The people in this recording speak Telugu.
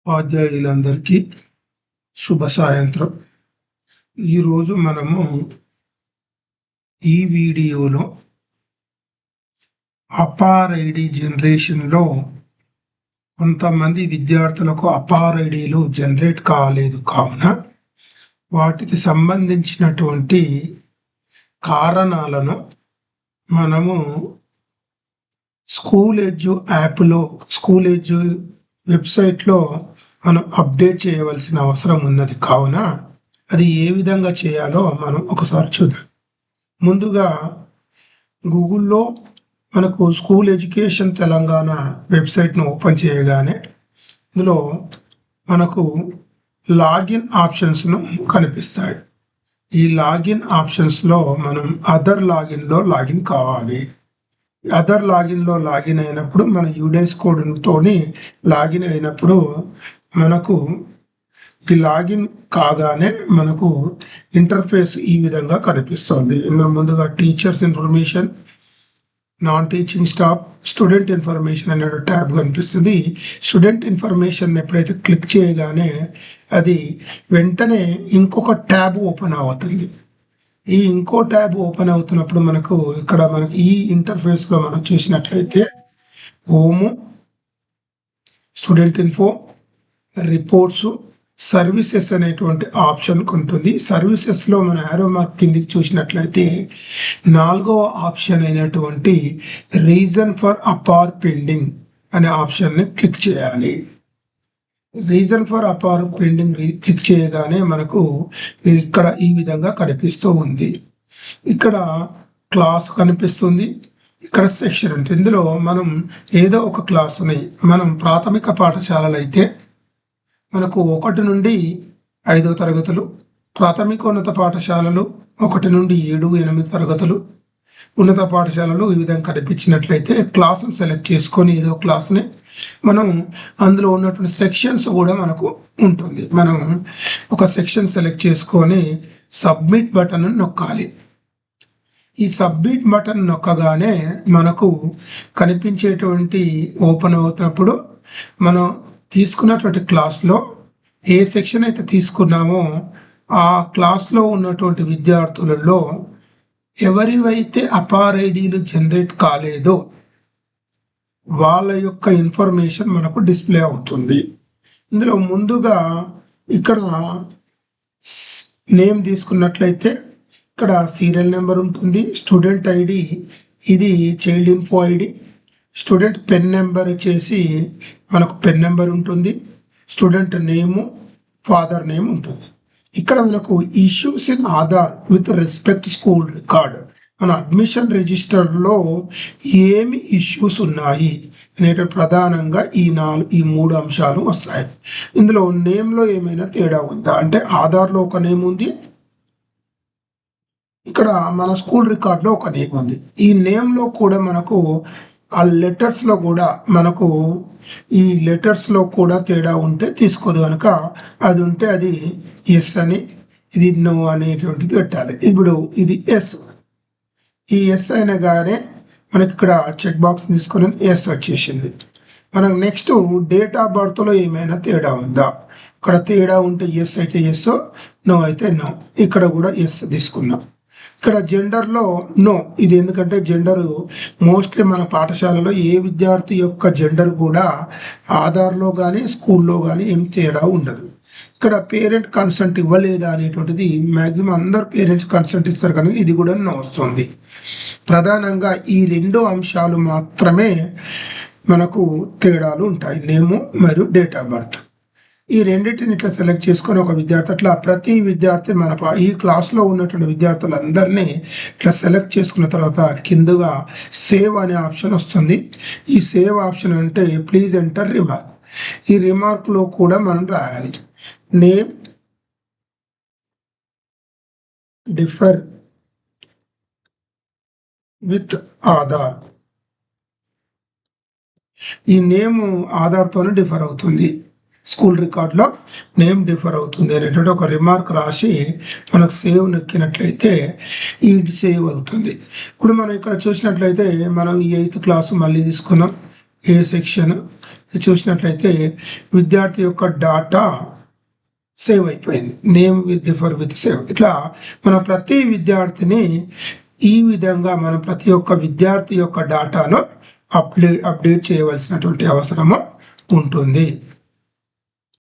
ఉపాధ్యాయులందరికీ శుభ సాయంత్రం. ఈరోజు మనము ఈ వీడియోలో అపార్ ఐడి జనరేషన్లో కొంతమంది విద్యార్థులకు అపార్ ఐడీలు జనరేట్ కాలేదు కావున వాటికి సంబంధించినటువంటి కారణాలను మనము స్కూల్ ఎడ్జ్ యాప్లో స్కూల్ ఎడ్జ్ వెబ్సైట్లో మనం అప్డేట్ చేయవలసిన అవసరం ఉన్నది కావున అది ఏ విధంగా చేయాలో మనం ఒకసారి చూద్దాం. ముందుగా గూగుల్లో మనకు స్కూల్ ఎడ్యుకేషన్ తెలంగాణ వెబ్సైట్ను ఓపెన్ చేయగానే ఇందులో మనకు లాగిన్ ఆప్షన్స్ను కనిపిస్తాయి. ఈ లాగిన్ ఆప్షన్స్లో మనం అదర్ లాగిన్లో లాగిన్ కావాలి. అదర్ లాగిన్లో లాగిన్ అయినప్పుడు మన యూడెన్స్ కోడ్తోని లాగిన్ అయినప్పుడు మనకు ఈ లాగిన్ కాగానే మనకు ఇంటర్ఫేస్ ఈ విధంగా కనిపిస్తుంది. ఇందులో ముందుగా teachers information, non teaching staff, student information అనే ట్యాబ్ కనిపిస్తుంది. స్టూడెంట్ ఇన్ఫర్మేషన్ ఎప్పుడైతే క్లిక్ చేయగానే అది వెంటనే ఇంకొక ట్యాబ్ ఓపెన్ అవుతుంది. ఈ ఇంకో ట్యాబ్ ఓపెన్ అవుతున్నప్పుడు మనకు ఈ ఇంటర్ఫేస్లో మనం చూసినట్లయితే home, student info, reports, services అనేటువంటి ఆప్షన్ ఉంటుంది. సర్వీసెస్లో మన యారో మార్క్ కిందికి చూసినట్లయితే 4వ ఆప్షన్ అయినటువంటి రీజన్ ఫర్ అపార్ పెండింగ్ అనే ఆప్షన్ని క్లిక్ చేయాలి. Reason for APAAR pending click చేయగానే మనకు ఇక్కడ ఈ విధంగా కనిపిస్తూ ఉంది. ఇక్కడ క్లాస్ కనిపిస్తుంది, ఇక్కడ సెక్షన్ ఉంటుంది. ఇందులో మనం ఏదో ఒక క్లాసుని మనం ప్రాథమిక పాఠశాలలు అయితే మనకు 1 నుండి 5వ తరగతులు, ప్రాథమికోన్నత పాఠశాలలు 1 నుండి 7, 8 తరగతులు, ఉన్నత పాఠశాలలు ఈ విధంగా కనిపించినట్లయితే క్లాసును సెలెక్ట్ చేసుకొని ఏదో క్లాస్ని మనం అందులో ఉన్నటువంటి సెక్షన్స్ కూడా మనకు ఉంటుంది. మనం ఒక సెక్షన్ సెలెక్ట్ చేసుకొని సబ్మిట్ బటన్ నొక్కాలి. ఈ సబ్మిట్ బటన్ నొక్కగానే మనకు కనిపించేటువంటి ఓపెన్ అవుతున్నప్పుడు మనం తీసుకున్నటువంటి క్లాస్లో ఏ సెక్షన్ అయితే తీసుకున్నామో ఆ క్లాస్లో ఉన్నటువంటి విద్యార్థులలో ఎవరివైతే అపార్ ఐడీలు జనరేట్ కాలేదో వాళ్ళ యొక్క ఇన్ఫర్మేషన్ మనకు డిస్ప్లే అవుతుంది. ఇందులో ముందుగా ఇక్కడ నేమ్ తీసుకున్నట్లయితే ఇక్కడ సీరియల్ నెంబర్ ఉంటుంది, స్టూడెంట్ ఐడి ఇది child info ID, student pen number వచ్చేసి మనకు పెన్ నెంబర్ ఉంటుంది, స్టూడెంట్ నేము, ఫాదర్ నేమ్ ఉంటుంది. ఇక్కడ మనకు issues in Aadhaar with respect school record, మన అడ్మిషన్ రిజిస్టర్లో ఏమి ఇష్యూస్ ఉన్నాయి అనేటి ప్రధానంగా ఈ 3 అంశాలు వస్తాయి. ఇందులో నేమ్లో ఏమైనా తేడా ఉందా అంటే ఆధార్లో ఒక నేమ్ ఉంది, ఇక్కడ మన స్కూల్ రికార్డులో ఒక నేమ్ ఉంది. ఈ నేమ్లో కూడా మనకు ఆ లెటర్స్లో కూడా మనకు ఈ లెటర్స్లో కూడా తేడా ఉంటే తీసుకోదు కనుక అది ఉంటే అది ఎస్ అని, ఇది నో అనేటువంటిది పెట్టాలి. ఇప్పుడు ఇది ఎస్, ఈ ఎస్ అయినా కానీ మనకి ఇక్కడ చెక్ బాక్స్ తీసుకొని ఎస్ వచ్చేసింది. మనం నెక్స్ట్ డేట్ ఆఫ్ బర్త్లో ఏమైనా తేడా ఉందా, ఇక్కడ తేడా ఉంటే ఎస్ అయితే ఎస్, నో అయితే నో. ఇక్కడ కూడా ఎస్ తీసుకున్నాం. ఇక్కడ జెండర్లో నో, ఇది ఎందుకంటే జెండరు మోస్ట్లీ మన పాఠశాలలో ఏ విద్యార్థి యొక్క జెండర్ కూడా ఆధార్లో కానీ స్కూల్లో కానీ ఏం తేడా ఉండదు. ఇక్కడ పేరెంట్ కన్సెంట్ ఇవ్వలేదా అనేటువంటిది మ్యాక్సిమం అందరు పేరెంట్స్ కన్సెంట్ ఇస్తారు కానీ ఇది కూడా నో వస్తుంది. ప్రధానంగా ఈ 2 అంశాలు మాత్రమే మనకు తేడాలు ఉంటాయి, నేము మరియు డేట్ ఆఫ్ బర్త్. ఈ రెండింటిని ఇట్లా సెలెక్ట్ చేసుకొని ఒక విద్యార్థి అట్లా ప్రతి విద్యార్థి మన ఈ క్లాస్లో ఉన్నటువంటి విద్యార్థులందరినీ ఇట్లా సెలెక్ట్ చేసుకున్న తర్వాత కిందగా సేవ్ అనే ఆప్షన్ వస్తుంది. ఈ సేవ్ ఆప్షన్ అంటే ప్లీజ్ ఎంటర్ రిమార్క్. ఈ రిమార్క్లో కూడా మనం రాయాలి నేమ్ డిఫర్ విత్ ఆధార్. ఈ నేమ్ ఆధార్తోనే డిఫర్ అవుతుంది, స్కూల్ రికార్డులో నేమ్ డిఫర్ అవుతుంది అనేటువంటి ఒక రిమార్క్ రాసి మనకు సేవ్ నొక్కినట్లయితే ఇది సేవ్ అవుతుంది. ఇప్పుడు మనం ఇక్కడ చూసినట్లయితే మనం ఈ 8th క్లాసు మళ్ళీ తీసుకున్నాం, ఏ సెక్షన్ చూసినట్లయితే విద్యార్థి యొక్క డాటా సేవ్ అయిపోయింది. Name with save. ఇట్లా మన ప్రతి విద్యార్థిని ఈ విధంగా మనం ప్రతి ఒక్క విద్యార్థి యొక్క డాటాను అప్డేట్ చేయవలసినటువంటి అవసరము ఉంటుంది.